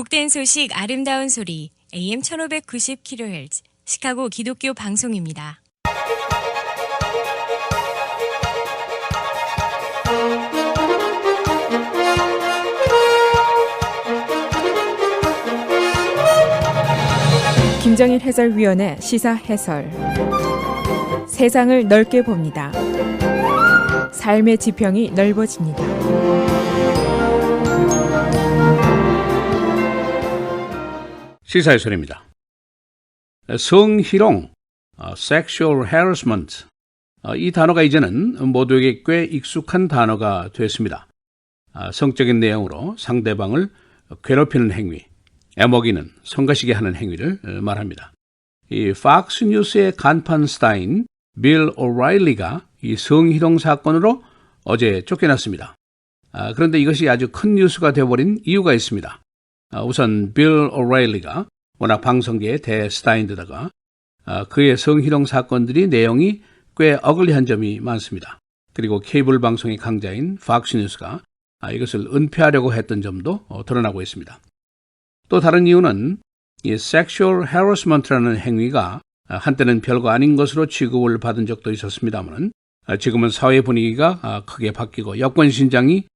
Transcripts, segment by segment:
복된 소식 아름다운 소리 AM 1590kHz 시카고 기독교 방송입니다. 김정일 해설위원의 시사 해설. 세상을 넓게 봅니다. 삶의 지평이 넓어집니다. 시사해설입니다. 성희롱, sexual harassment, 이 단어가 이제는 모두에게 꽤 익숙한 단어가 됐습니다. 성적인 내용으로 상대방을 괴롭히는 행위, 애먹이는, 성가시게 하는 행위를 말합니다. 이 팍스 뉴스의 간판 스타인 빌 오라일리가 이 성희롱 사건으로 어제 쫓겨났습니다. 그런데 이것이 아주 큰 뉴스가 되어버린 이유가 있습니다. 우선 빌 오라일리가 워낙 방송계의 대스타인데다가 그의 성희롱 사건들이 내용이 꽤 어글리한 점이 많습니다. 그리고 케이블 방송의 강자인 팍스 뉴스가 이것을 은폐하려고 했던 점도 드러나고 있습니다. 또 다른 이유는 이 sexual harassment라는 행위가 한때는 별거 아닌 것으로 취급을 받은 적도 있었습니다만 지금은 사회 분위기가 크게 바뀌고 여권 신장이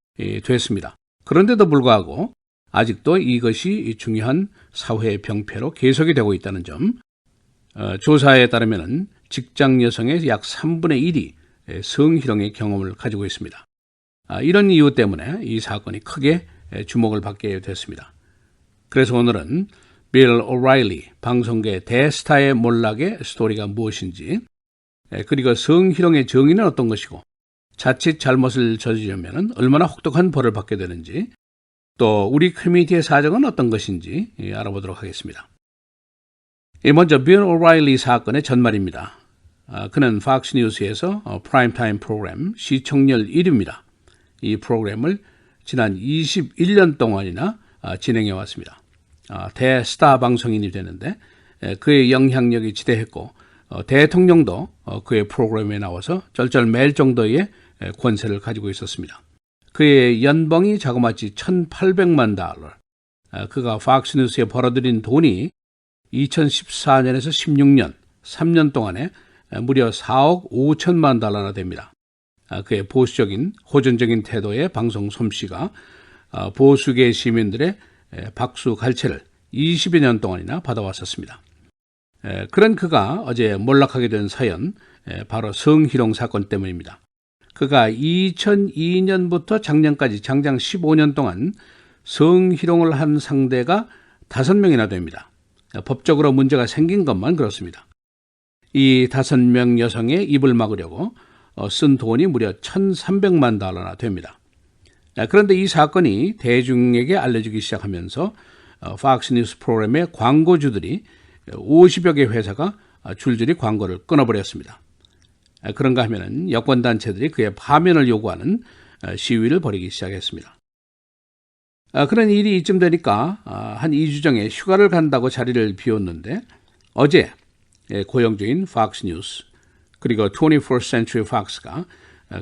됐습니다. 그런데도 불구하고 아직도 이것이 중요한 사회 병폐로 계속이 되고 있다는 점, 조사에 따르면 직장 여성의 약 3분의 1이 성희롱의 경험을 가지고 있습니다. 이런 이유 때문에 이 사건이 크게 주목을 받게 됐습니다. 그래서 오늘은 빌 오라일리, 방송계 대스타의 몰락의 스토리가 무엇인지, 그리고 성희롱의 정의는 어떤 것이고 자칫 잘못을 저지르면 얼마나 혹독한 벌을 받게 되는지, 또 우리 커뮤니티의 사정은 어떤 것인지 알아보도록 하겠습니다. 먼저 빌 오라일리 사건의 전말입니다. 그는 팍스 뉴스에서 프라임타임 프로그램 시청률 1위입니다. 이 프로그램을 지난 21년 동안이나 진행해 왔습니다. 대스타 방송인이 되는데 그의 영향력이 지대했고 대통령도 그의 프로그램에 나와서 쩔쩔맬 정도의 권세를 가지고 있었습니다. 그의 연봉이 자그마치 $1,800만. 그가 팍스 뉴스에 벌어들인 돈이 2014년에서 16년, 3년 동안에 무려 $4억 5천만 달러나 됩니다. 그의 보수적인, 호전적인 태도의 방송 솜씨가 보수계 시민들의 박수 갈채를 20여 년 동안이나 받아왔었습니다. 그런 그가 어제 몰락하게 된 사연, 바로 성희롱 사건 때문입니다. 그가 2002년부터 작년까지 장장 15년 동안 성희롱을 한 상대가 5명이나 됩니다. 법적으로 문제가 생긴 것만 그렇습니다. 이 5명 여성의 입을 막으려고 쓴 돈이 무려 $1,300만 달러나 됩니다. 그런데 이 사건이 대중에게 알려지기 시작하면서 팍스 뉴스 프로그램의 광고주들이 50여 개 회사가 줄줄이 광고를 끊어버렸습니다. 그런가 하면 여권단체들이 그의 파면을 요구하는 시위를 벌이기 시작했습니다. 그런 일이 이쯤 되니까 한 2주 전에 휴가를 간다고 자리를 비웠는데 어제 고영주인 팍스 뉴스 그리고 21st Century Fox가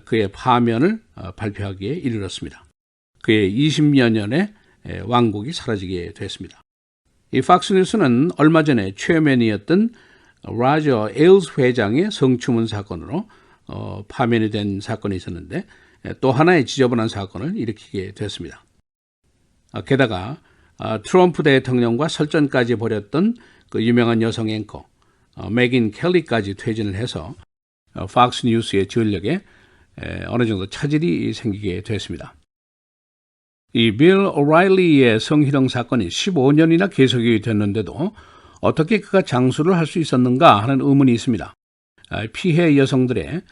그의 파면을 발표하기에 이르렀습니다. 그의 20여 년의 왕국이 사라지게 됐습니다. 이 팍스 뉴스는 얼마 전에 체어맨이었던 라저 에일스 회장의 성추문 사건으로 파면이 된 사건이 있었는데 또 하나의 지저분한 사건을 일으키게 됐습니다. 게다가 트럼프 대통령과 설전까지 벌였던 그 유명한 여성 앵커 맥인 켈리까지 퇴진을 해서 팍스 뉴스의 전력에 어느 정도 차질이 생기게 됐습니다. 이 빌 오라일리의 성희롱 사건이 15년이나 계속이 됐는데도 어떻게 그가 장수를 할 수 있었는가 하는 의문이 있습니다. 피해 여성들의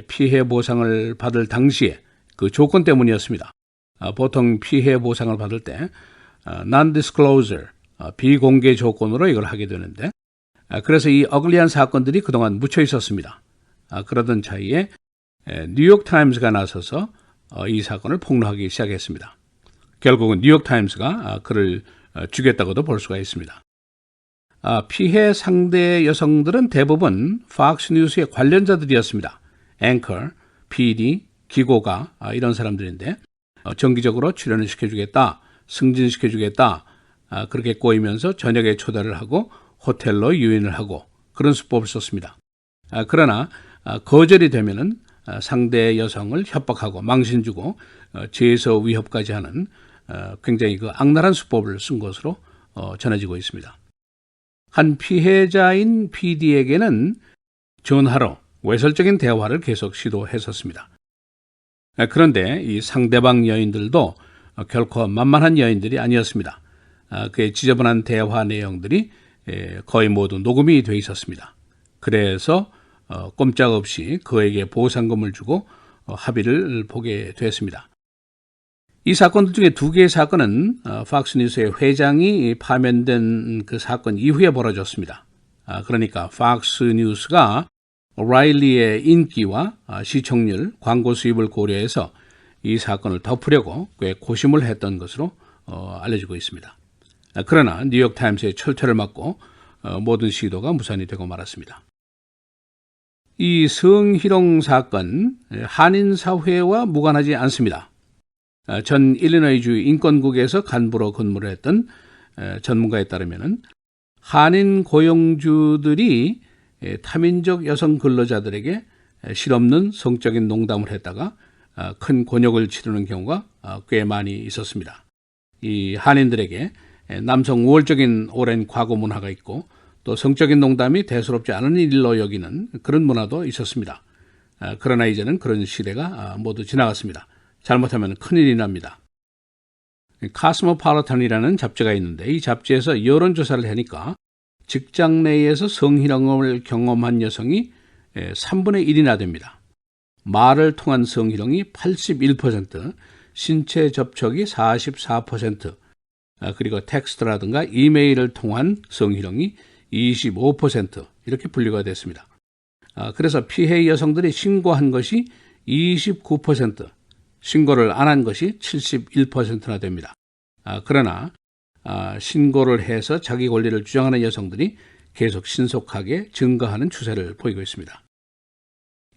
피해 보상을 받을 당시에 그 조건 때문이었습니다. 보통 피해 보상을 받을 때 non-disclosure, 비공개 조건으로 이걸 하게 되는데 그래서 이 어글리한 사건들이 그동안 묻혀 있었습니다. 그러던 차이에 뉴욕타임스가 나서서 이 사건을 폭로하기 시작했습니다. 결국은 뉴욕타임스가 그를 죽였다고도 볼 수가 있습니다. 피해 상대 여성들은 대부분 팍스 뉴스의 관련자들이었습니다. 앵커, PD, 기고가 이런 사람들인데 정기적으로 출연을 시켜주겠다, 승진시켜주겠다 그렇게 꼬이면서 저녁에 초대를 하고 호텔로 유인을 하고 그런 수법을 썼습니다. 그러나 거절이 되면은 상대 여성을 협박하고 망신 주고 재해서 위협까지 하는 굉장히 그 악랄한 수법을 쓴 것으로 전해지고 있습니다. 한 피해자인 PD에게는 전화로 외설적인 대화를 계속 시도했었습니다. 그런데 이 상대방 여인들도 결코 만만한 여인들이 아니었습니다. 그의 지저분한 대화 내용들이 거의 모두 녹음이 돼 있었습니다. 그래서 꼼짝없이 그에게 보상금을 주고 합의를 보게 됐습니다. 이 사건들 중에 두 개의 사건은 팍스뉴스의 회장이 파면된 그 사건 이후에 벌어졌습니다. 그러니까 팍스뉴스가 오라일리의 인기와 시청률, 광고 수입을 고려해서 이 사건을 덮으려고 꽤 고심을 했던 것으로 알려지고 있습니다. 그러나 뉴욕타임스의 철퇴를 맞고 모든 시도가 무산이 되고 말았습니다. 이 성희롱 사건, 한인사회와 무관하지 않습니다. 전 일리노이주 인권국에서 간부로 근무를 했던 전문가에 따르면 한인 고용주들이 타민족 여성 근로자들에게 실없는 성적인 농담을 했다가 큰 곤욕을 치르는 경우가 꽤 많이 있었습니다. 이 한인들에게 남성 우월적인 오랜 과거 문화가 있고 또 성적인 농담이 대수롭지 않은 일로 여기는 그런 문화도 있었습니다. 그러나 이제는 그런 시대가 모두 지나갔습니다. 잘못하면 큰일이 납니다. 카스모폴리탄이라는 잡지가 있는데 이 잡지에서 여론조사를 하니까 직장 내에서 성희롱을 경험한 여성이 3분의 1이나 됩니다. 말을 통한 성희롱이 81%, 신체 접촉이 44%, 그리고 텍스트라든가 이메일을 통한 성희롱이 25% 이렇게 분류가 됐습니다. 그래서 피해 여성들이 신고한 것이 29%, 신고를 안 한 것이 71%나 됩니다. 그러나 신고를 해서 자기 권리를 주장하는 여성들이 계속 신속하게 증가하는 추세를 보이고 있습니다.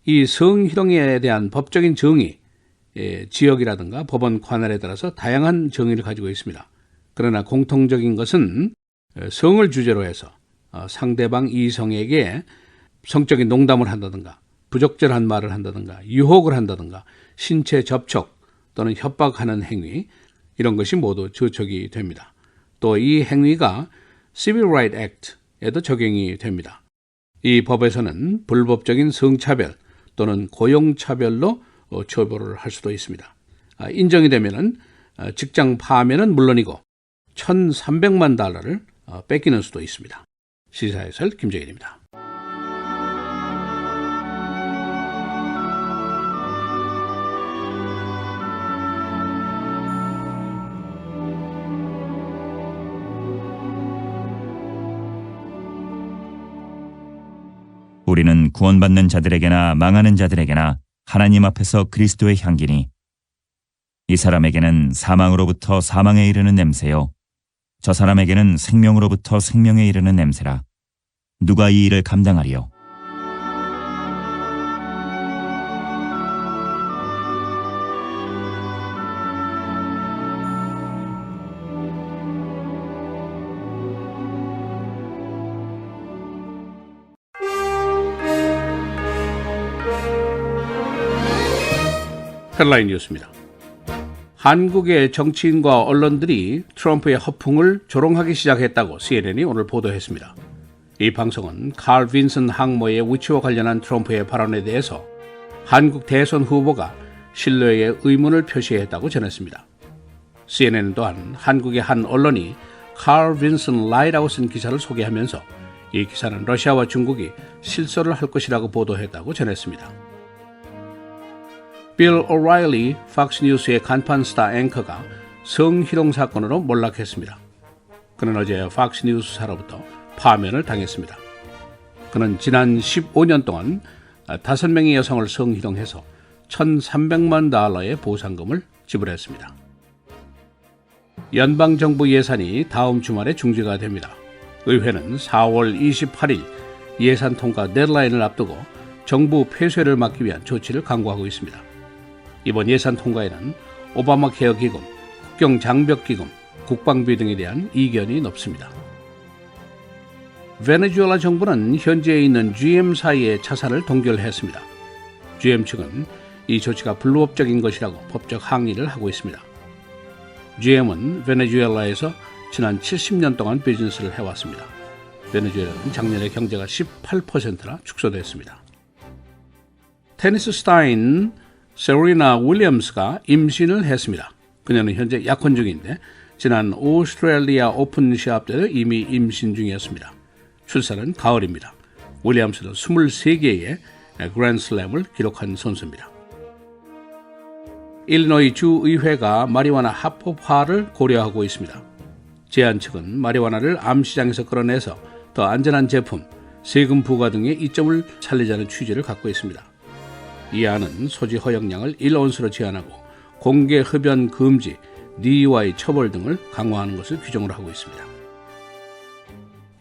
이 성희롱에 대한 법적인 정의, 지역이라든가 법원 관할에 따라서 다양한 정의를 가지고 있습니다. 그러나 공통적인 것은 성을 주제로 해서 상대방 이성에게 성적인 농담을 한다든가 부적절한 말을 한다든가 유혹을 한다든가 신체 접촉 또는 협박하는 행위 이런 것이 모두 저촉이 됩니다. 또 이 행위가 Civil Rights Act에도 적용이 됩니다. 이 법에서는 불법적인 성차별 또는 고용차별로 처벌을 할 수도 있습니다. 인정이 되면은 직장 파면은 물론이고 1,300만 달러를 뺏기는 수도 있습니다. 시사해설 김정일입니다. 우리는 구원받는 자들에게나 망하는 자들에게나 하나님 앞에서 그리스도의 향기니 이 사람에게는 사망으로부터 사망에 이르는 냄새요 저 사람에게는 생명으로부터 생명에 이르는 냄새라. 누가 이 일을 감당하리요? 헤드라인 뉴스입니다. 한국의 정치인과 언론들이 트럼프의 허풍을 조롱하기 시작했다고 CNN이 오늘 보도했습니다. 이 방송은 칼 빈슨 항모의 위치와 관련한 트럼프의 발언에 대해서 한국 대선 후보가 신뢰의 의문을 표시했다고 전했습니다. CNN은 또한 한국의 한 언론이 칼 빈슨 라이라고 쓴 기사를 소개하면서 이 기사는 러시아와 중국이 실소를 할 것이라고 보도했다고 전했습니다. 빌 오라일리 팍스뉴스의 간판 스타 앵커가 성희롱 사건으로 몰락했습니다. 그는 어제 팍스뉴스사로부터 파면을 당했습니다. 그는 지난 15년 동안 5명의 여성을 성희롱해서 1,300만 달러의 보상금을 지불했습니다. 연방정부 예산이 다음 주말에 중지가 됩니다. 의회는 4월 28일 예산 통과 데드라인을 앞두고 정부 폐쇄를 막기 위한 조치를 강구하고 있습니다. 이번 예산 통과에는 오바마 케어 기금, 국경 장벽 기금, 국방비 등에 대한 이견이 높습니다. 베네수엘라 정부는 현지에 있는 GM사의 자산을 동결했습니다. GM 측은 이 조치가 불법적인 것이라고 법적 항의를 하고 있습니다. GM은 베네수엘라에서 지난 70년 동안 비즈니스를 해왔습니다. 베네수엘라는 작년에 경제가 18%나 축소됐습니다. 테니스 스타인 세리나 윌리엄스가 임신을 했습니다. 그녀는 현재 약혼 중인데 지난 오스트레일리아 오픈 시합 때 이미 임신 중이었습니다. 출산은 가을입니다. 윌리엄스는 23개의 그랜드슬램을 기록한 선수입니다. 일리노이 주의회가 마리화나 합법화를 고려하고 있습니다. 제안 측은 마리화나를 암시장에서 끌어내서 더 안전한 제품, 세금 부과 등의 이점을 살리자는 취지를 갖고 있습니다. 이 안은 소지 허용량을 1온스로 제한하고 공개 흡연 금지, DUI 처벌 등을 강화하는 것을 규정을 하고 있습니다.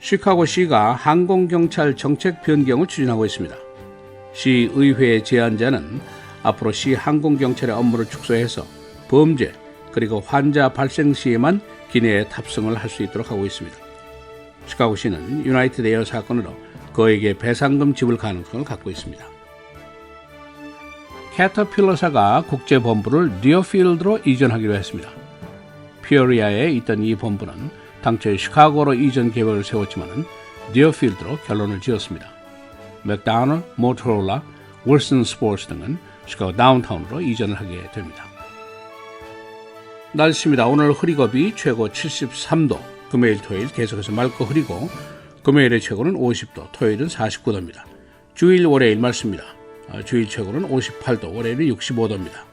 시카고시가 항공경찰 정책 변경을 추진하고 있습니다. 시의회 제안자는 앞으로 시 항공경찰의 업무를 축소해서 범죄 그리고 환자 발생 시에만 기내에 탑승을 할 수 있도록 하고 있습니다. 시카고시는 유나이티드 에어 사건으로 그에게 배상금 지불 가능성을 갖고 있습니다. 캐터필러사가 국제본부를 디어필드로 이전하기로 했습니다. 피어리아에 있던 이 본부는 당초 시카고로 이전 계획을 세웠지만 디어필드로 결론을 지었습니다. 맥다널, 모토로라, 윌슨 스포츠 등은 시카고 다운타운으로 이전을 하게 됩니다. 날씨입니다. 오늘 흐리겁이 최고 73도, 금요일 토요일 계속해서 맑고 흐리고 금요일의 최고는 50도, 토요일은 49도입니다. 주일 월요일 맑습니다. 주일 최고는 58도, 월요일은 65도입니다.